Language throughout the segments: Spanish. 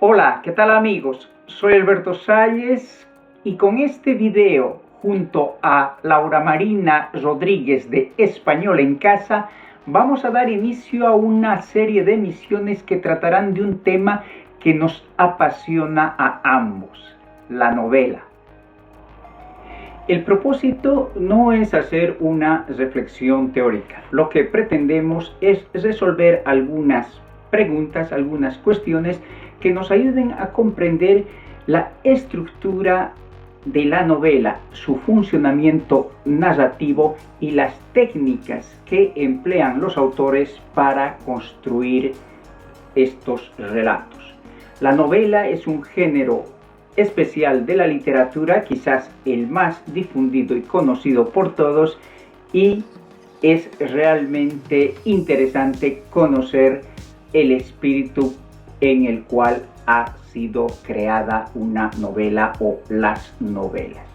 Hola, ¿qué tal amigos? Soy Alberto Salles y con este video junto a Laura Marina Rodríguez de Español en Casa vamos a dar inicio a una serie de emisiones que tratarán de un tema que nos apasiona a ambos, la novela. El propósito no es hacer una reflexión teórica. Lo que pretendemos es resolver algunas preguntas, algunas cuestiones que nos ayuden a comprender la estructura de la novela, su funcionamiento narrativo y las técnicas que emplean los autores para construir estos relatos. La novela es un género especial de la literatura, quizás el más difundido y conocido por todos, y es realmente interesante conocer el espíritu en el cual ha sido creada una novela o las novelas.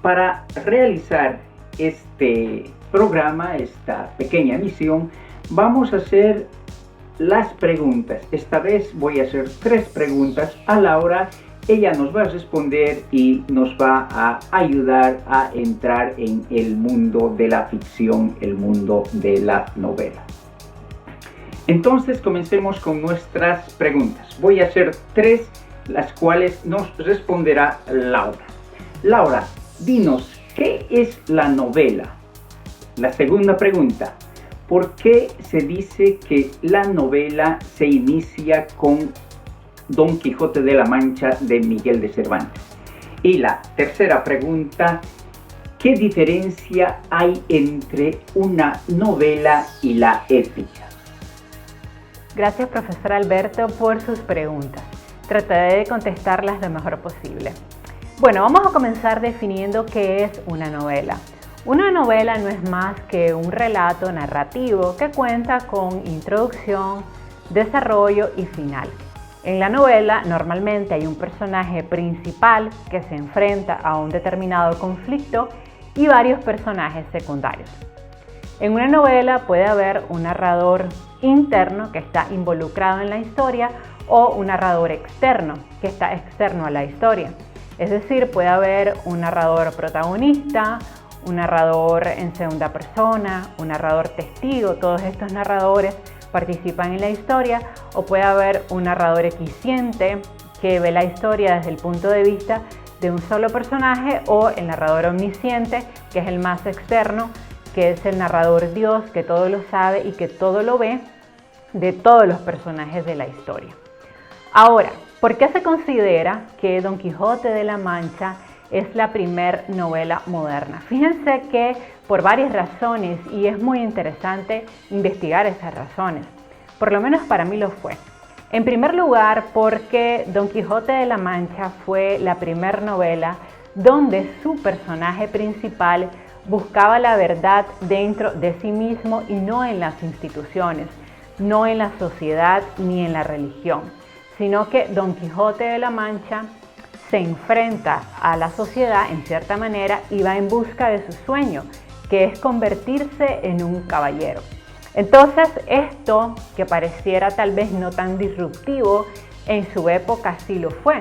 Para realizar este programa, esta pequeña emisión, vamos a hacer las preguntas. Esta vez voy a hacer 3 preguntas a Laura. Ella nos va a responder y nos va a ayudar a entrar en el mundo de la ficción, el mundo de la novela. Entonces comencemos con nuestras preguntas. Voy a hacer 3, las cuales nos responderá Laura. Laura, dinos, ¿qué es la novela? La segunda pregunta, ¿por qué se dice que la novela se inicia con Don Quijote de la Mancha de Miguel de Cervantes? Y la tercera pregunta, ¿qué diferencia hay entre una novela y la épica? Gracias, profesor Alberto, por sus preguntas. Trataré de contestarlas lo mejor posible. Bueno, vamos a comenzar definiendo qué es una novela. Una novela no es más que un relato narrativo que cuenta con introducción, desarrollo y final. En la novela normalmente hay un personaje principal que se enfrenta a un determinado conflicto y varios personajes secundarios. En una novela puede haber un narrador interno que está involucrado en la historia o un narrador externo que está externo a la historia. Es decir, puede haber un narrador protagonista, un narrador en segunda persona, un narrador testigo. Todos estos narradores participan en la historia, o puede haber un narrador eficiente que ve la historia desde el punto de vista de un solo personaje, o el narrador omnisciente, que es el más externo, que es el narrador Dios, que todo lo sabe y que todo lo ve de todos los personajes de la historia. Ahora, ¿por qué se considera que Don Quijote de la Mancha es la primer novela moderna? Fíjense que por varias razones, y es muy interesante investigar esas razones. Por lo menos para mí lo fue. En primer lugar, porque Don Quijote de la Mancha fue la primer novela donde su personaje principal buscaba la verdad dentro de sí mismo y no en las instituciones, no en la sociedad ni en la religión, sino que Don Quijote de la Mancha se enfrenta a la sociedad en cierta manera y va en busca de su sueño, que es convertirse en un caballero. Entonces, esto que pareciera tal vez no tan disruptivo, en su época sí lo fue,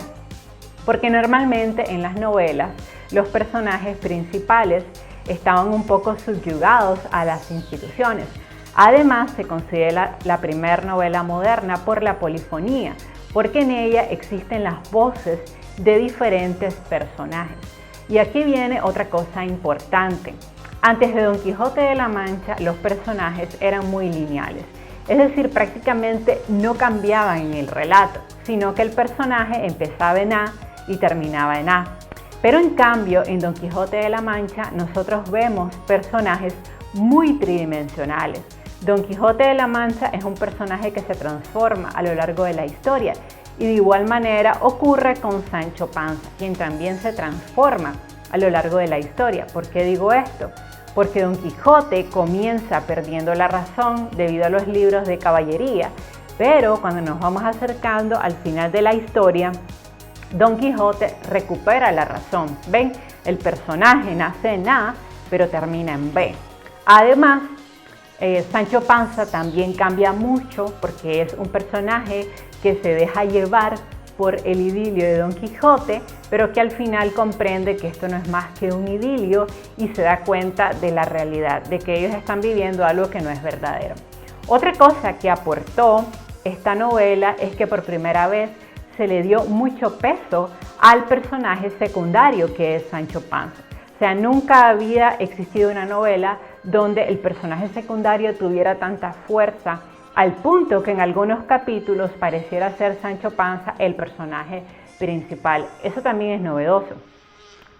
porque normalmente en las novelas los personajes principales estaban un poco subyugados a las instituciones. Además, se considera la primera novela moderna por la polifonía, porque en ella existen las voces de diferentes personajes. Y aquí viene otra cosa importante. Antes de Don Quijote de la Mancha, los personajes eran muy lineales, es decir, prácticamente no cambiaban en el relato, sino que el personaje empezaba en A y terminaba en A. Pero en cambio, en Don Quijote de la Mancha, nosotros vemos personajes muy tridimensionales. Don Quijote de la Mancha es un personaje que se transforma a lo largo de la historia, y de igual manera ocurre con Sancho Panza, quien también se transforma a lo largo de la historia. ¿Por qué digo esto? Porque Don Quijote comienza perdiendo la razón debido a los libros de caballería, pero cuando nos vamos acercando al final de la historia, Don Quijote recupera la razón. ¿Ven? El personaje nace en A, pero termina en B. Además, Sancho Panza también cambia mucho porque es un personaje que se deja llevar por el idilio de Don Quijote, pero que al final comprende que esto no es más que un idilio y se da cuenta de la realidad, de que ellos están viviendo algo que no es verdadero. Otra cosa que aportó esta novela es que por primera vez se le dio mucho peso al personaje secundario que es Sancho Panza. O sea, nunca había existido una novela donde el personaje secundario tuviera tanta fuerza al punto que en algunos capítulos pareciera ser Sancho Panza el personaje principal. Eso también es novedoso.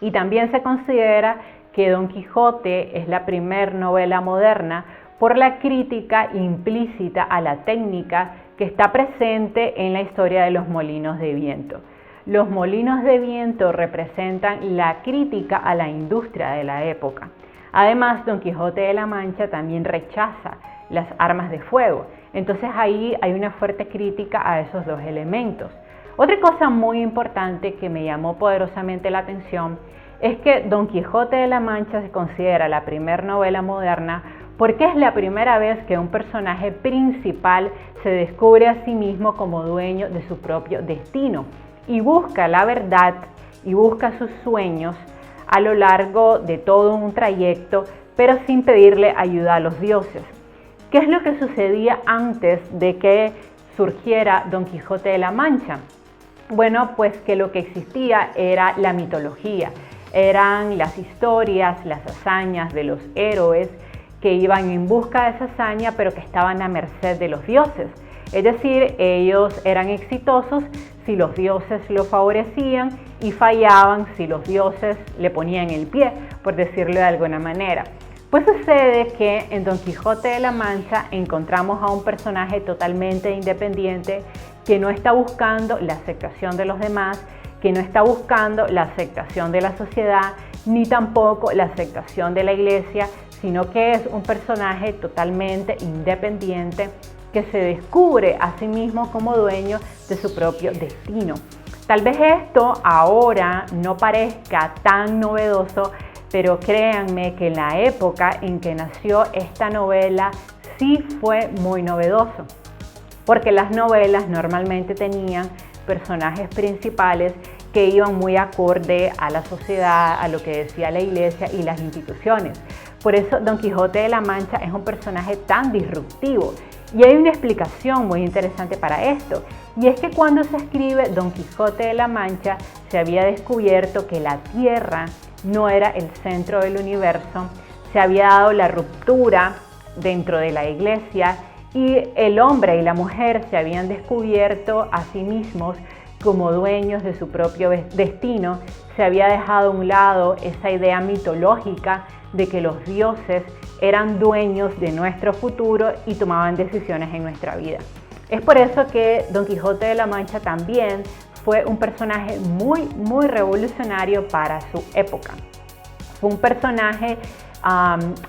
Y también se considera que Don Quijote es la primer novela moderna por la crítica implícita a la técnica que está presente en la historia de los molinos de viento. Los molinos de viento representan la crítica a la industria de la época. Además, Don Quijote de la Mancha también rechaza las armas de fuego. Entonces ahí hay una fuerte crítica a esos dos elementos. Otra cosa muy importante que me llamó poderosamente la atención es que Don Quijote de la Mancha se considera la primera novela moderna porque es la primera vez que un personaje principal se descubre a sí mismo como dueño de su propio destino y busca la verdad y busca sus sueños a lo largo de todo un trayecto, pero sin pedirle ayuda a los dioses. ¿Qué es lo que sucedía antes de que surgiera Don Quijote de la Mancha? Bueno, pues que lo que existía era la mitología, eran las historias, las hazañas de los héroes que iban en busca de esa hazaña, pero que estaban a merced de los dioses. Es decir, ellos eran exitosos si los dioses lo favorecían y fallaban si los dioses le ponían el pie, por decirlo de alguna manera. Pues sucede que en Don Quijote de la Mancha encontramos a un personaje totalmente independiente que no está buscando la aceptación de los demás, que no está buscando la aceptación de la sociedad, ni tampoco la aceptación de la iglesia, sino que es un personaje totalmente independiente que se descubre a sí mismo como dueño de su propio destino. Tal vez esto ahora no parezca tan novedoso, pero créanme que en la época en que nació esta novela sí fue muy novedoso, porque las novelas normalmente tenían personajes principales que iban muy acorde a la sociedad, a lo que decía la iglesia y las instituciones. Por eso Don Quijote de la Mancha es un personaje tan disruptivo. Y hay una explicación muy interesante para esto, y es que cuando se escribe Don Quijote de la Mancha se había descubierto que la Tierra no era el centro del universo, se había dado la ruptura dentro de la iglesia y el hombre y la mujer se habían descubierto a sí mismos como dueños de su propio destino. Se había dejado a un lado esa idea mitológica de que los dioses eran dueños de nuestro futuro y tomaban decisiones en nuestra vida. Es por eso que Don Quijote de la Mancha también fue un personaje muy revolucionario para su época. Fue un personaje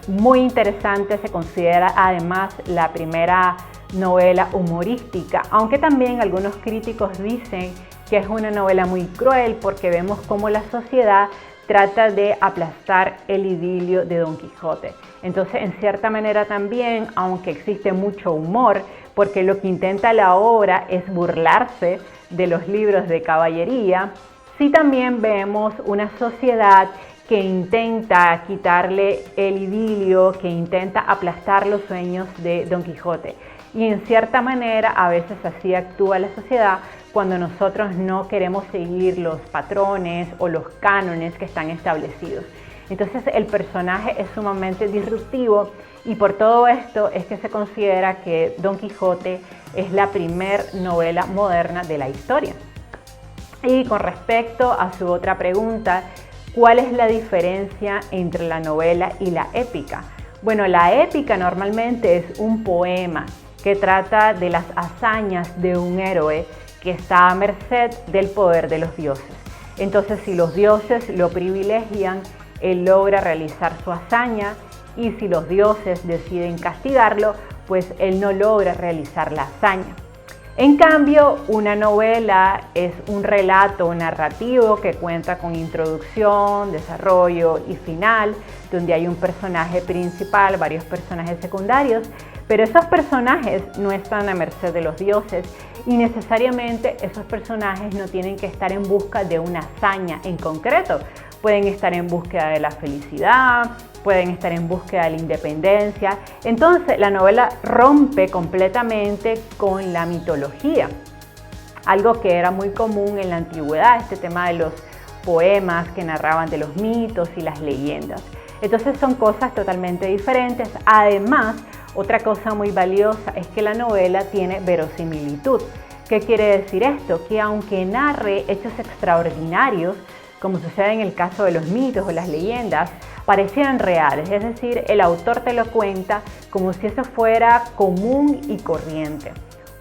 muy interesante, se considera además la primera novela humorística, aunque también algunos críticos dicen que es una novela muy cruel porque vemos cómo la sociedad trata de aplastar el idilio de Don Quijote. Entonces, en cierta manera también, aunque existe mucho humor, porque lo que intenta la obra es burlarse de los libros de caballería, sí también vemos una sociedad que intenta quitarle el idilio, que intenta aplastar los sueños de Don Quijote. Y en cierta manera a veces así actúa la sociedad cuando nosotros no queremos seguir los patrones o los cánones que están establecidos. Entonces el personaje es sumamente disruptivo y por todo esto es que se considera que Don Quijote es la primer novela moderna de la historia. Y con respecto a su otra pregunta, ¿cuál es la diferencia entre la novela y la épica? Bueno, la épica normalmente es un poema que trata de las hazañas de un héroe que está a merced del poder de los dioses. Entonces, si los dioses lo privilegian, él logra realizar su hazaña, y si los dioses deciden castigarlo, pues él no logra realizar la hazaña. En cambio, una novela es un relato narrativo que cuenta con introducción, desarrollo y final, donde hay un personaje principal, varios personajes secundarios, Pero esos personajes no están a merced de los dioses y necesariamente esos personajes no tienen que estar en busca de una hazaña en concreto. Pueden estar en búsqueda de la felicidad, pueden estar en búsqueda de la independencia. Entonces la novela rompe completamente con la mitología, algo que era muy común en la antigüedad, este tema de los poemas que narraban de los mitos y las leyendas. Entonces son cosas totalmente diferentes. Además, otra cosa muy valiosa es que la novela tiene verosimilitud. ¿Qué quiere decir esto? Que aunque narre hechos extraordinarios, como sucede en el caso de los mitos o las leyendas, parecieran reales, es decir, el autor te lo cuenta como si eso fuera común y corriente.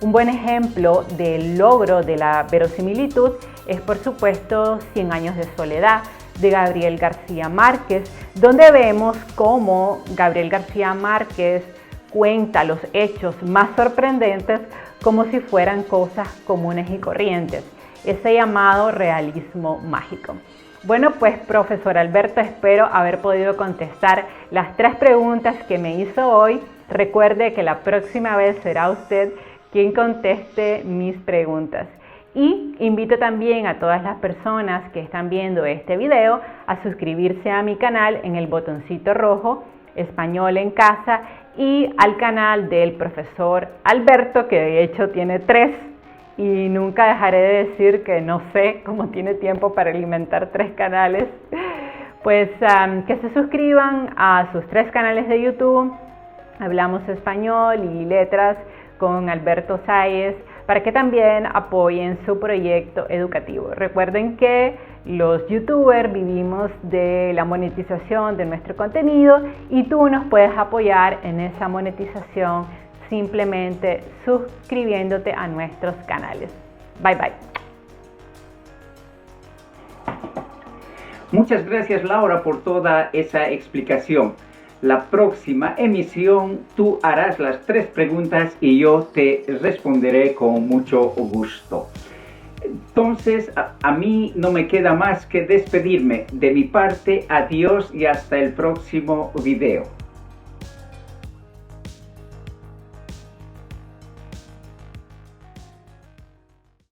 Un buen ejemplo del logro de la verosimilitud es, por supuesto, 100 años de soledad, de Gabriel García Márquez, donde vemos cómo Gabriel García Márquez cuenta los hechos más sorprendentes como si fueran cosas comunes y corrientes, ese llamado realismo mágico. Bueno, pues profesor Alberto, espero haber podido contestar las 3 preguntas que me hizo hoy. Recuerde que la próxima vez será usted quien conteste mis preguntas. Y invito también a todas las personas que están viendo este video a suscribirse a mi canal en el botoncito rojo, Español en Casa, y al canal del profesor Alberto, que de hecho tiene 3, y nunca dejaré de decir que no sé cómo tiene tiempo para alimentar 3 canales. Pues que se suscriban a sus 3 canales de YouTube, Hablamos Español y Letras con Alberto Sáez, para que también apoyen su proyecto educativo. Recuerden que los youtubers vivimos de la monetización de nuestro contenido y tú nos puedes apoyar en esa monetización simplemente suscribiéndote a nuestros canales. Bye bye. Muchas gracias, Laura, por toda esa explicación. La próxima emisión tú harás las 3 preguntas y yo te responderé con mucho gusto. Entonces, a mí no me queda más que despedirme. De mi parte, adiós y hasta el próximo video.